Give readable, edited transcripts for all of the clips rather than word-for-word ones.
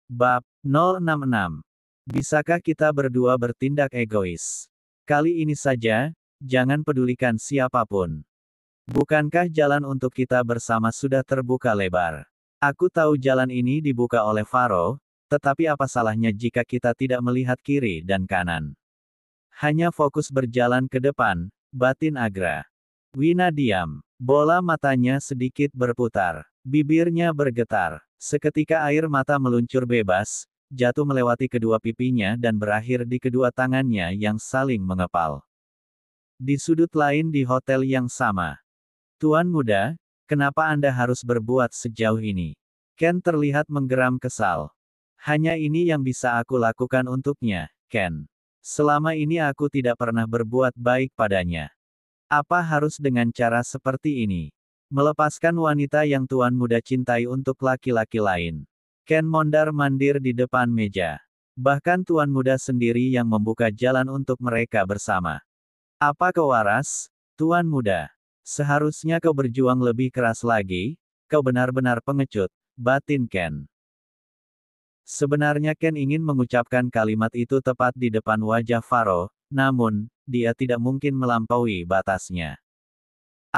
Bab 066. Bisakah kita berdua bertindak egois? Kali ini saja, jangan pedulikan siapapun. Bukankah jalan untuk kita bersama sudah terbuka lebar? Aku tahu jalan ini dibuka oleh Faro, tetapi apa salahnya jika kita tidak melihat kiri dan kanan? Hanya fokus berjalan ke depan, batin Agra. Wina diam. Bola matanya sedikit berputar. Bibirnya bergetar. Seketika air mata meluncur bebas, jatuh melewati kedua pipinya dan berakhir di kedua tangannya yang saling mengepal. Di sudut lain di hotel yang sama. Tuan muda, kenapa Anda harus berbuat sejauh ini? Ken terlihat menggeram kesal. Hanya ini yang bisa aku lakukan untuknya, Ken. Selama ini aku tidak pernah berbuat baik padanya. Apa harus dengan cara seperti ini? Melepaskan wanita yang tuan muda cintai untuk laki-laki lain. Ken mondar-mandir di depan meja. Bahkan tuan muda sendiri yang membuka jalan untuk mereka bersama. Apa kau waras, tuan muda? Seharusnya kau berjuang lebih keras lagi, kau benar-benar pengecut, batin Ken. Sebenarnya Ken ingin mengucapkan kalimat itu tepat di depan wajah Faro, namun, dia tidak mungkin melampaui batasnya.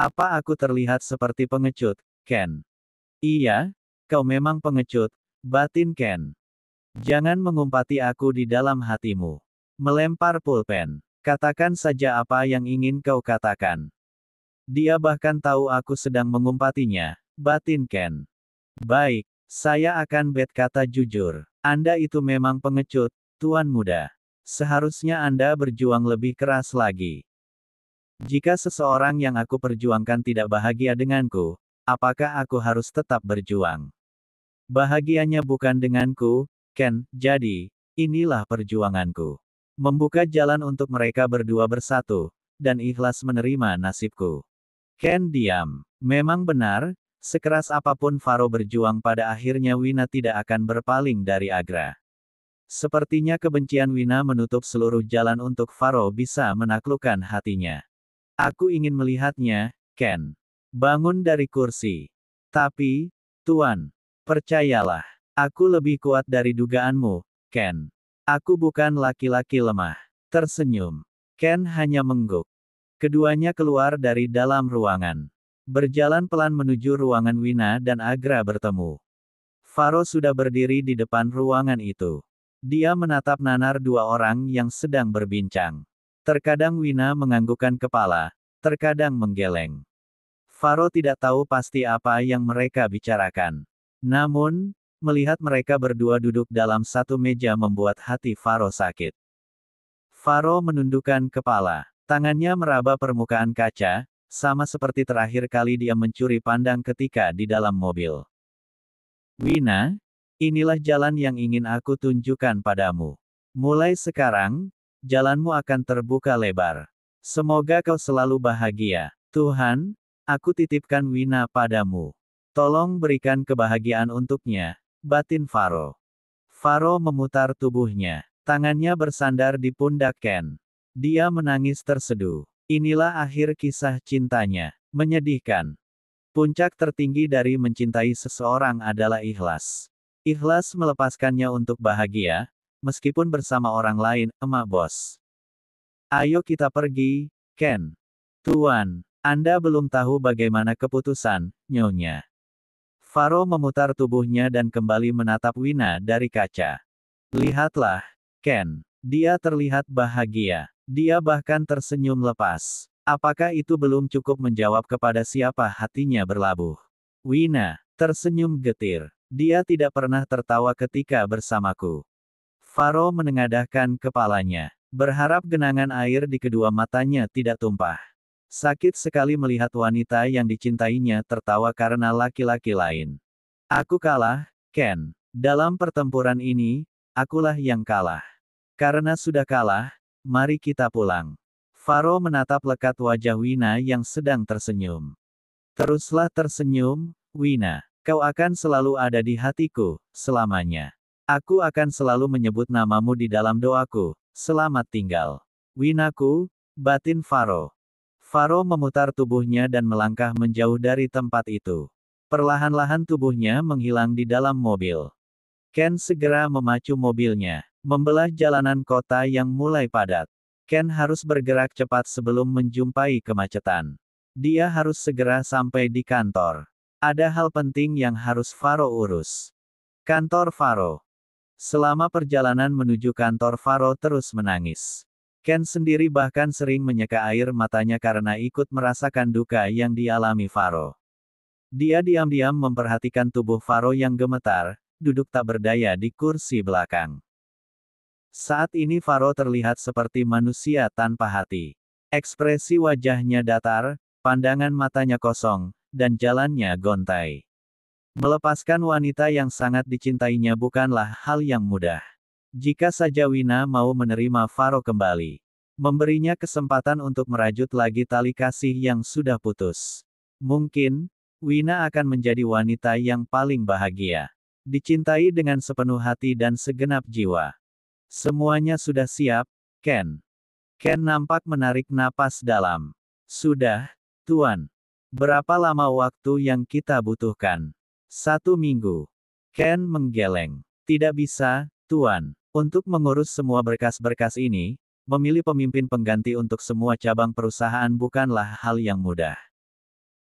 Apa aku terlihat seperti pengecut, Ken? Iya, kau memang pengecut, batin Ken. Jangan mengumpati aku di dalam hatimu. Melempar pulpen. Katakan saja apa yang ingin kau katakan. Dia bahkan tahu aku sedang mengumpatinya, batin Ken. Baik, saya akan berkata jujur. Anda itu memang pengecut, tuan muda. Seharusnya Anda berjuang lebih keras lagi. Jika seseorang yang aku perjuangkan tidak bahagia denganku, apakah aku harus tetap berjuang? Bahagianya bukan denganku, Ken, jadi, inilah perjuanganku. Membuka jalan untuk mereka berdua bersatu, dan ikhlas menerima nasibku. Ken diam. Memang benar, sekeras apapun Faro berjuang pada akhirnya Wina tidak akan berpaling dari Agra. Sepertinya kebencian Wina menutup seluruh jalan untuk Faro bisa menaklukkan hatinya. Aku ingin melihatnya, Ken. Bangun dari kursi. Tapi, Tuan, percayalah, aku lebih kuat dari dugaanmu, Ken. Aku bukan laki-laki lemah. Tersenyum. Ken hanya mengangguk. Keduanya keluar dari dalam ruangan. Berjalan pelan menuju ruangan Wina dan Agra bertemu. Faro sudah berdiri di depan ruangan itu. Dia menatap nanar dua orang yang sedang berbincang. Terkadang Wina menganggukkan kepala, terkadang menggeleng. Faro tidak tahu pasti apa yang mereka bicarakan. Namun, melihat mereka berdua duduk dalam satu meja membuat hati Faro sakit. Faro menundukkan kepala. Tangannya meraba permukaan kaca, sama seperti terakhir kali dia mencuri pandang ketika di dalam mobil. Wina, inilah jalan yang ingin aku tunjukkan padamu. Mulai sekarang, jalanmu akan terbuka lebar. Semoga kau selalu bahagia. Tuhan, aku titipkan Wina padamu. Tolong berikan kebahagiaan untuknya, batin Faro. Faro memutar tubuhnya. Tangannya bersandar di pundak Ken. Dia menangis terseduh. Inilah akhir kisah cintanya. Menyedihkan. Puncak tertinggi dari mencintai seseorang adalah ikhlas. Ikhlas melepaskannya untuk bahagia, meskipun bersama orang lain, emak bos. Ayo kita pergi, Ken. Tuan, Anda belum tahu bagaimana keputusan, Nyonya. Faro memutar tubuhnya dan kembali menatap Wina dari kaca. Lihatlah, Ken. Dia terlihat bahagia. Dia bahkan tersenyum lepas. Apakah itu belum cukup menjawab kepada siapa hatinya berlabuh? Wina tersenyum getir. Dia tidak pernah tertawa ketika bersamaku. Faro menengadahkan kepalanya. Berharap genangan air di kedua matanya tidak tumpah. Sakit sekali melihat wanita yang dicintainya tertawa karena laki-laki lain. Aku kalah, Ken. Dalam pertempuran ini, akulah yang kalah. Karena sudah kalah, mari kita pulang. Faro menatap lekat wajah Wina yang sedang tersenyum. Teruslah tersenyum, Wina. Kau akan selalu ada di hatiku, selamanya. Aku akan selalu menyebut namamu di dalam doaku. Selamat tinggal. Winaku, batin Faro. Faro memutar tubuhnya dan melangkah menjauh dari tempat itu. Perlahan-lahan tubuhnya menghilang di dalam mobil. Ken segera memacu mobilnya, membelah jalanan kota yang mulai padat. Ken harus bergerak cepat sebelum menjumpai kemacetan. Dia harus segera sampai di kantor. Ada hal penting yang harus Faro urus. Kantor Faro. Selama perjalanan menuju kantor Faro terus menangis. Ken sendiri bahkan sering menyeka air matanya karena ikut merasakan duka yang dialami Faro. Dia diam-diam memperhatikan tubuh Faro yang gemetar, duduk tak berdaya di kursi belakang. Saat ini Faro terlihat seperti manusia tanpa hati. Ekspresi wajahnya datar, pandangan matanya kosong, dan jalannya gontai. Melepaskan wanita yang sangat dicintainya bukanlah hal yang mudah. Jika saja Wina mau menerima Faro kembali. Memberinya kesempatan untuk merajut lagi tali kasih yang sudah putus. Mungkin, Wina akan menjadi wanita yang paling bahagia. Dicintai dengan sepenuh hati dan segenap jiwa. Semuanya sudah siap, Ken. Ken nampak menarik napas dalam. Sudah, Tuan. Berapa lama waktu yang kita butuhkan? 1 minggu. Ken menggeleng. Tidak bisa, Tuan. Untuk mengurus semua berkas-berkas ini, memilih pemimpin pengganti untuk semua cabang perusahaan bukanlah hal yang mudah.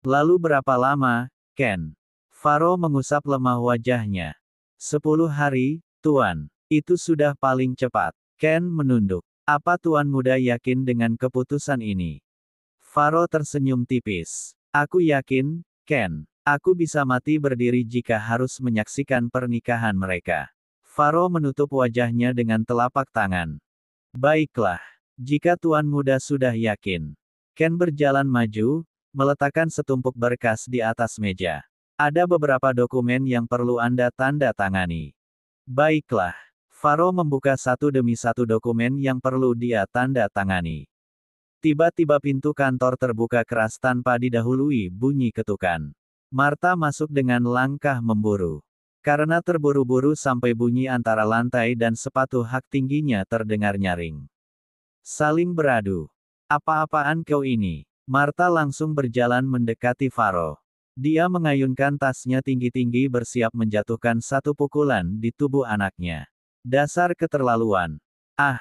Lalu berapa lama, Ken? Faro mengusap lemah wajahnya. 10 hari, Tuan. Itu sudah paling cepat. Ken menunduk. Apa Tuan Muda yakin dengan keputusan ini? Faro tersenyum tipis. Aku yakin, Ken. Aku bisa mati berdiri jika harus menyaksikan pernikahan mereka. Faro menutup wajahnya dengan telapak tangan. Baiklah. Jika Tuan Muda sudah yakin. Ken berjalan maju, meletakkan setumpuk berkas di atas meja. Ada beberapa dokumen yang perlu Anda tanda tangani. Baiklah. Faro membuka satu demi satu dokumen yang perlu dia tanda tangani. Tiba-tiba pintu kantor terbuka keras tanpa didahului bunyi ketukan. Martha masuk dengan langkah memburu. Karena terburu-buru sampai bunyi antara lantai dan sepatu hak tingginya terdengar nyaring. Saling beradu. Apa-apaan kau ini? Martha langsung berjalan mendekati Faro. Dia mengayunkan tasnya tinggi-tinggi bersiap menjatuhkan satu pukulan di tubuh anaknya. Dasar keterlaluan. Ah,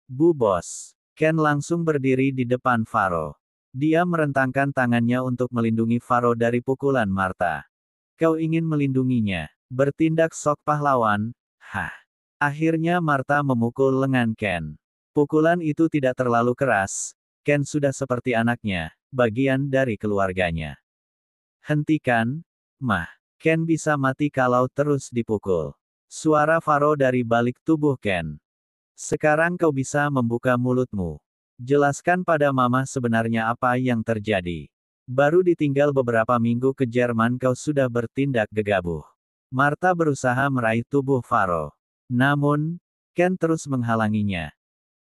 Bu Bos. Ken langsung berdiri di depan Faro. Dia merentangkan tangannya untuk melindungi Faro dari pukulan Martha. Kau ingin melindunginya. Bertindak sok pahlawan, hah. Akhirnya Martha memukul lengan Ken. Pukulan itu tidak terlalu keras, Ken sudah seperti anaknya, bagian dari keluarganya. Hentikan, Mah. Ken bisa mati kalau terus dipukul. Suara Faro dari balik tubuh Ken. Sekarang kau bisa membuka mulutmu. Jelaskan pada Mama sebenarnya apa yang terjadi. Baru ditinggal beberapa minggu ke Jerman kau sudah bertindak gegabah. Martha berusaha meraih tubuh Faro. Namun, Ken terus menghalanginya.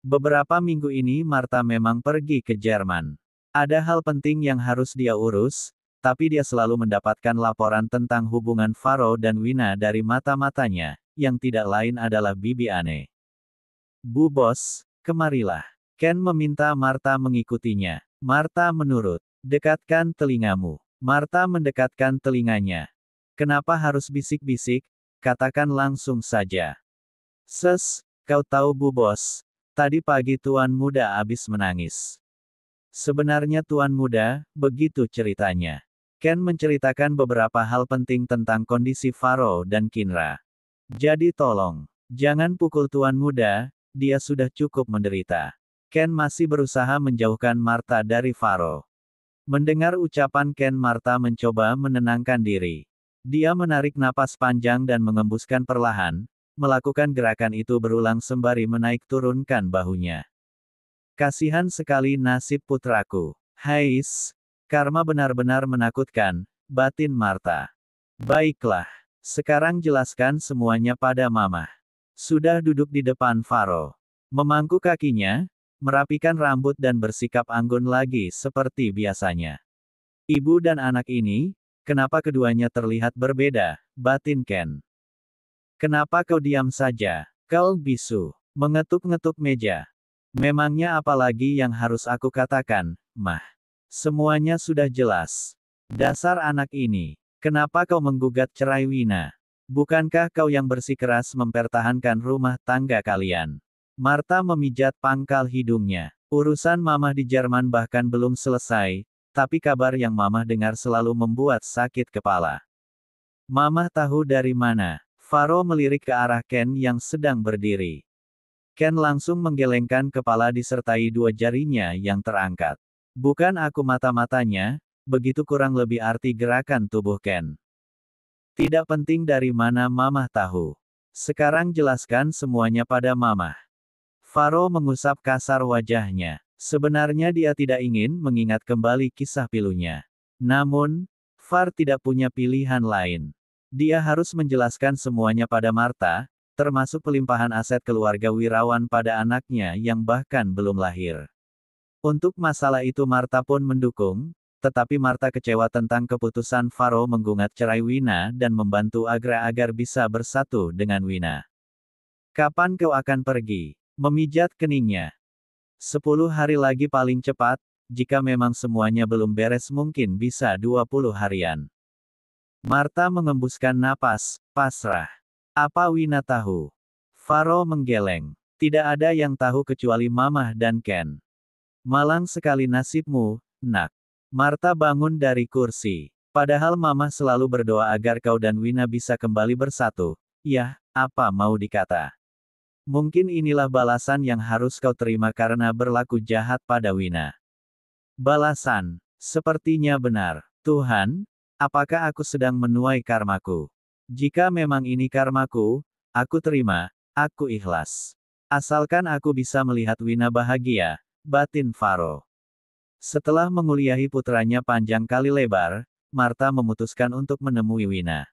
Beberapa minggu ini Martha memang pergi ke Jerman. Ada hal penting yang harus dia urus, tapi dia selalu mendapatkan laporan tentang hubungan Faro dan Wina dari mata-matanya, yang tidak lain adalah Bibi Anne. Bu Bos, kemarilah. Ken meminta Martha mengikutinya. Martha menurut. Dekatkan telingamu. Martha mendekatkan telinganya. Kenapa harus bisik-bisik? Katakan langsung saja. Kau tahu Bu Bos, tadi pagi Tuan Muda habis menangis. Sebenarnya Tuan Muda, begitu ceritanya. Ken menceritakan beberapa hal penting tentang kondisi Faro dan Kinra. Jadi tolong, jangan pukul Tuan Muda, dia sudah cukup menderita. Ken masih berusaha menjauhkan Martha dari Faro. Mendengar ucapan Ken, Martha mencoba menenangkan diri. Dia menarik napas panjang dan mengembuskan perlahan, melakukan gerakan itu berulang sembari menaik turunkan bahunya. Kasihan sekali nasib putraku. Hais, karma benar-benar menakutkan, batin Martha. Baiklah, sekarang jelaskan semuanya pada Mama. Sudah duduk di depan Faro. Memangku kakinya, merapikan rambut dan bersikap anggun lagi seperti biasanya. Ibu dan anak ini, kenapa keduanya terlihat berbeda, batin Ken. Kenapa kau diam saja? Kau bisu. Mengetuk-ngetuk meja. Memangnya apa lagi yang harus aku katakan, Mah? Semuanya sudah jelas. Dasar anak ini. Kenapa kau menggugat cerai Wina? Bukankah kau yang bersikeras mempertahankan rumah tangga kalian? Martha memijat pangkal hidungnya. Urusan mamah di Jerman bahkan belum selesai, tapi kabar yang mamah dengar selalu membuat sakit kepala. Mamah tahu dari mana? Faro melirik ke arah Ken yang sedang berdiri. Ken langsung menggelengkan kepala disertai dua jarinya yang terangkat. Bukan aku mata-matanya, begitu kurang lebih arti gerakan tubuh Ken. Tidak penting dari mana mamah tahu. Sekarang jelaskan semuanya pada mamah. Faro mengusap kasar wajahnya. Sebenarnya dia tidak ingin mengingat kembali kisah pilunya. Namun, Far tidak punya pilihan lain. Dia harus menjelaskan semuanya pada Martha, termasuk pelimpahan aset keluarga Wirawan pada anaknya yang bahkan belum lahir. Untuk masalah itu Martha pun mendukung, tetapi Martha kecewa tentang keputusan Faro menggugat cerai Wina dan membantu Agra agar bisa bersatu dengan Wina. Kapan kau akan pergi? Memijat keningnya. 10 hari lagi paling cepat, jika memang semuanya belum beres mungkin bisa 20 harian. Martha mengembuskan napas, pasrah. Apa Wina tahu? Faro menggeleng. Tidak ada yang tahu kecuali Mamah dan Ken. Malang sekali nasibmu, nak. Martha bangun dari kursi. Padahal Mamah selalu berdoa agar kau dan Wina bisa kembali bersatu. Yah, apa mau dikata? Mungkin inilah balasan yang harus kau terima karena berlaku jahat pada Wina. Balasan, sepertinya benar. Tuhan, apakah aku sedang menuai karmaku? Jika memang ini karmaku, aku terima, aku ikhlas. Asalkan aku bisa melihat Wina bahagia, batin Faro. Setelah menguliahi putranya panjang kali lebar, Martha memutuskan untuk menemui Wina.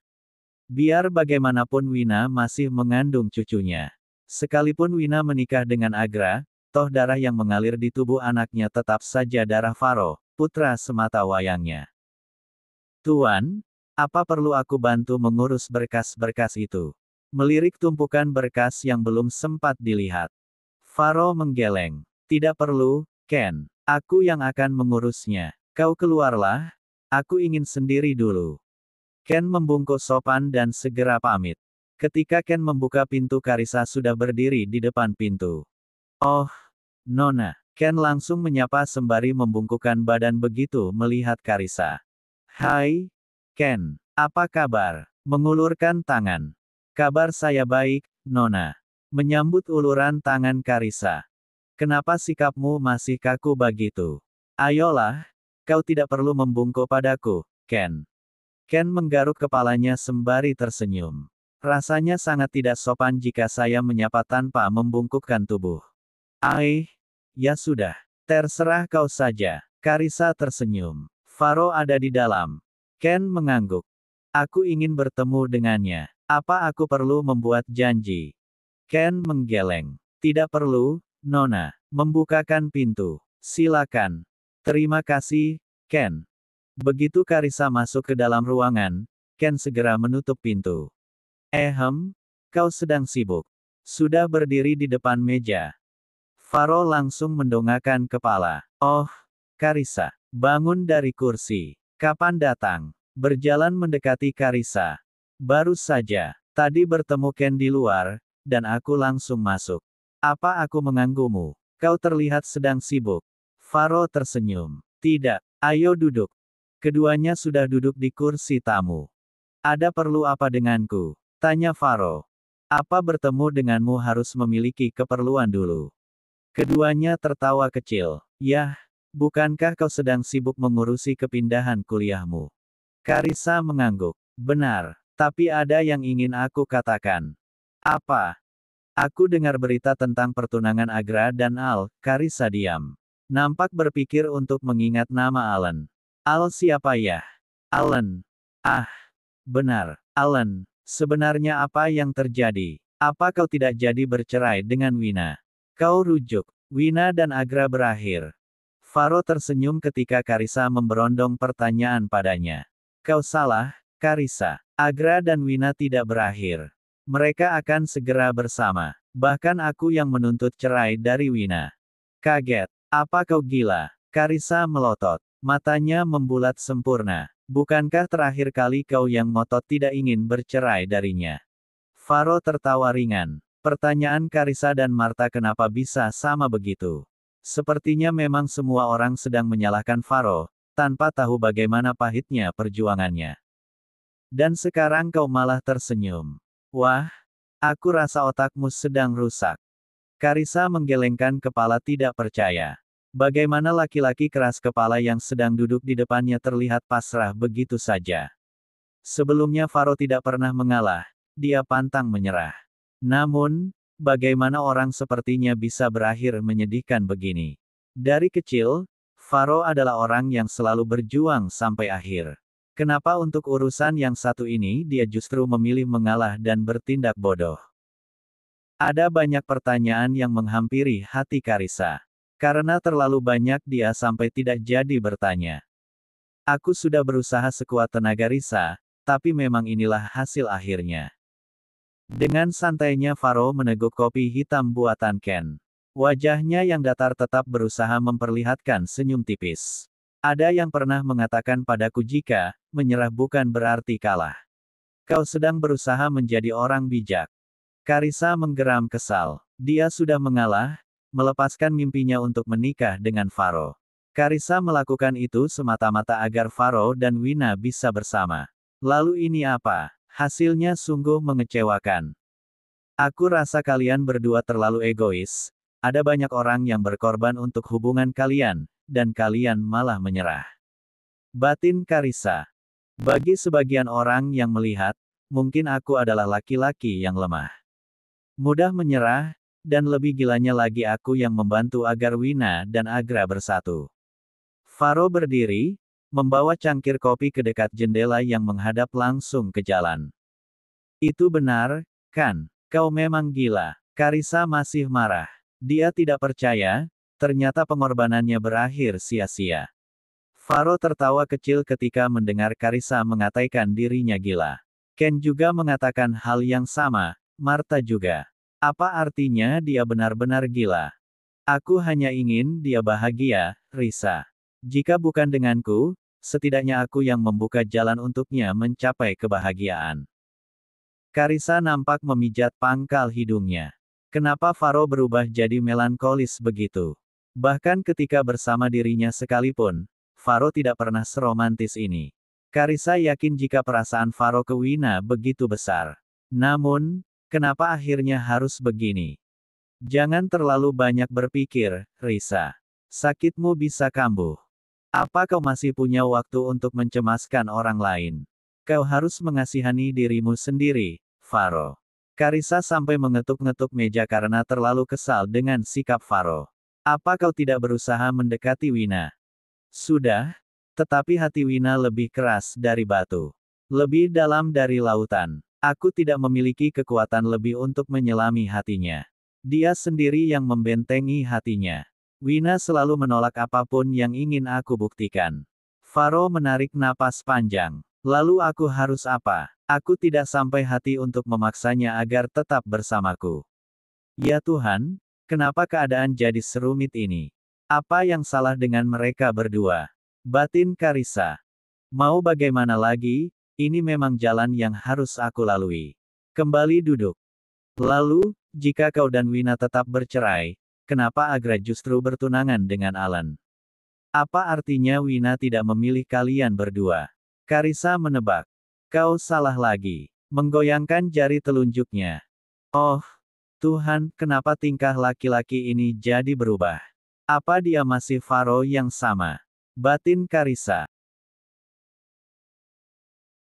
Biar bagaimanapun Wina masih mengandung cucunya. Sekalipun Wina menikah dengan Agra, toh darah yang mengalir di tubuh anaknya tetap saja darah Faro, putra semata wayangnya. Tuan, apa perlu aku bantu mengurus berkas-berkas itu? Melirik tumpukan berkas yang belum sempat dilihat. Faro menggeleng. Tidak perlu, Ken. Aku yang akan mengurusnya. Kau keluarlah. Aku ingin sendiri dulu. Ken membungkuk sopan dan segera pamit. Ketika Ken membuka pintu Karissa sudah berdiri di depan pintu. Oh, Nona. Ken langsung menyapa sembari membungkukkan badan begitu melihat Karissa. Hai, Ken. Apa kabar? Mengulurkan tangan. Kabar saya baik, Nona. Menyambut uluran tangan Karissa. Kenapa sikapmu masih kaku begitu? Ayolah, kau tidak perlu membungkuk padaku, Ken. Ken menggaruk kepalanya sembari tersenyum. Rasanya sangat tidak sopan jika saya menyapa tanpa membungkukkan tubuh. Ya sudah. Terserah kau saja. Karissa tersenyum. Faro ada di dalam. Ken mengangguk. Aku ingin bertemu dengannya. Apa aku perlu membuat janji? Ken menggeleng. Tidak perlu, Nona. Membukakan pintu. Silakan. Terima kasih, Ken. Begitu Karissa masuk ke dalam ruangan, Ken segera menutup pintu. Kau sedang sibuk. Sudah berdiri di depan meja. Faro langsung mendongakkan kepala. Oh, Karissa. Bangun dari kursi. Kapan datang? Berjalan mendekati Karissa. Baru saja. Tadi bertemu Ken di luar, dan aku langsung masuk. Apa aku mengganggumu? Kau terlihat sedang sibuk. Faro tersenyum. Tidak. Ayo duduk. Keduanya sudah duduk di kursi tamu. Ada perlu apa denganku? Tanya Faro. Apa bertemu denganmu harus memiliki keperluan dulu? Keduanya tertawa kecil. Yah, bukankah kau sedang sibuk mengurusi kepindahan kuliahmu? Karissa mengangguk. Benar, tapi ada yang ingin aku katakan. Apa? Aku dengar berita tentang pertunangan Agra dan Al. Karissa diam. Nampak berpikir untuk mengingat nama Allen. Al siapa ya? Allen. Ah, benar, Allen. Sebenarnya apa yang terjadi? Apa kau tidak jadi bercerai dengan Wina? Kau rujuk. Wina dan Agra berakhir. Faro tersenyum ketika Karissa memberondong pertanyaan padanya. Kau salah, Karissa. Agra dan Wina tidak berakhir. Mereka akan segera bersama. Bahkan aku yang menuntut cerai dari Wina. Kaget. Apa kau gila? Karissa melotot. Matanya membulat sempurna. Bukankah terakhir kali kau yang ngotot tidak ingin bercerai darinya? Faro tertawa ringan. Pertanyaan Karissa dan Marta kenapa bisa sama begitu. Sepertinya memang semua orang sedang menyalahkan Faro, tanpa tahu bagaimana pahitnya perjuangannya. Dan sekarang kau malah tersenyum. Wah, aku rasa otakmu sedang rusak. Karissa menggelengkan kepala tidak percaya. Bagaimana laki-laki keras kepala yang sedang duduk di depannya terlihat pasrah begitu saja. Sebelumnya Faro tidak pernah mengalah, dia pantang menyerah. Namun, bagaimana orang sepertinya bisa berakhir menyedihkan begini? Dari kecil, Faro adalah orang yang selalu berjuang sampai akhir. Kenapa untuk urusan yang satu ini dia justru memilih mengalah dan bertindak bodoh? Ada banyak pertanyaan yang menghampiri hati Karissa. Karena terlalu banyak dia sampai tidak jadi bertanya. Aku sudah berusaha sekuat tenaga Risa, tapi memang inilah hasil akhirnya. Dengan santainya Faro meneguk kopi hitam buatan Ken. Wajahnya yang datar tetap berusaha memperlihatkan senyum tipis. Ada yang pernah mengatakan padaku jika, menyerah bukan berarti kalah. Kau sedang berusaha menjadi orang bijak. Karissa menggeram kesal. Dia sudah mengalah, melepaskan mimpinya untuk menikah dengan Faro. Karissa melakukan itu semata-mata agar Faro dan Wina bisa bersama. Lalu ini apa? Hasilnya sungguh mengecewakan. Aku rasa kalian berdua terlalu egois. Ada banyak orang yang berkorban untuk hubungan kalian, dan kalian malah menyerah. Batin Karissa. Bagi sebagian orang yang melihat, mungkin aku adalah laki-laki yang lemah. Mudah menyerah, dan lebih gilanya lagi aku yang membantu agar Wina dan Agra bersatu. Faro berdiri, membawa cangkir kopi ke dekat jendela yang menghadap langsung ke jalan. Itu benar, kan? Kau memang gila. Karissa masih marah. Dia tidak percaya, ternyata pengorbanannya berakhir sia-sia. Faro tertawa kecil ketika mendengar Karissa mengatakan dirinya gila. Ken juga mengatakan hal yang sama, Marta juga. Apa artinya dia benar-benar gila? Aku hanya ingin dia bahagia, Risa. Jika bukan denganku, setidaknya aku yang membuka jalan untuknya mencapai kebahagiaan. Karissa nampak memijat pangkal hidungnya. Kenapa Faro berubah jadi melankolis begitu? Bahkan ketika bersama dirinya sekalipun, Faro tidak pernah seromantis ini. Karissa yakin jika perasaan Faro ke Wina begitu besar. Namun, kenapa akhirnya harus begini? Jangan terlalu banyak berpikir, Risa. Sakitmu bisa kambuh. Apa kau masih punya waktu untuk mencemaskan orang lain? Kau harus mengasihani dirimu sendiri, Faro. Karissa sampai mengetuk-ngetuk meja karena terlalu kesal dengan sikap Faro. Apa kau tidak berusaha mendekati Wina? Sudah, tetapi hati Wina lebih keras dari batu. Lebih dalam dari lautan. Aku tidak memiliki kekuatan lebih untuk menyelami hatinya. Dia sendiri yang membentengi hatinya. Wina selalu menolak apapun yang ingin aku buktikan. Faro menarik napas panjang. Lalu aku harus apa? Aku tidak sampai hati untuk memaksanya agar tetap bersamaku. Ya Tuhan, kenapa keadaan jadi serumit ini? Apa yang salah dengan mereka berdua? Batin Karissa. Mau bagaimana lagi, ini memang jalan yang harus aku lalui. Kembali duduk. Lalu, jika kau dan Wina tetap bercerai, kenapa Agra justru bertunangan dengan Alan? Apa artinya Wina tidak memilih kalian berdua? Karissa menebak. Kau salah lagi. Menggoyangkan jari telunjuknya. Oh, Tuhan, kenapa tingkah laki-laki ini jadi berubah? Apa dia masih Faro yang sama? Batin Karissa.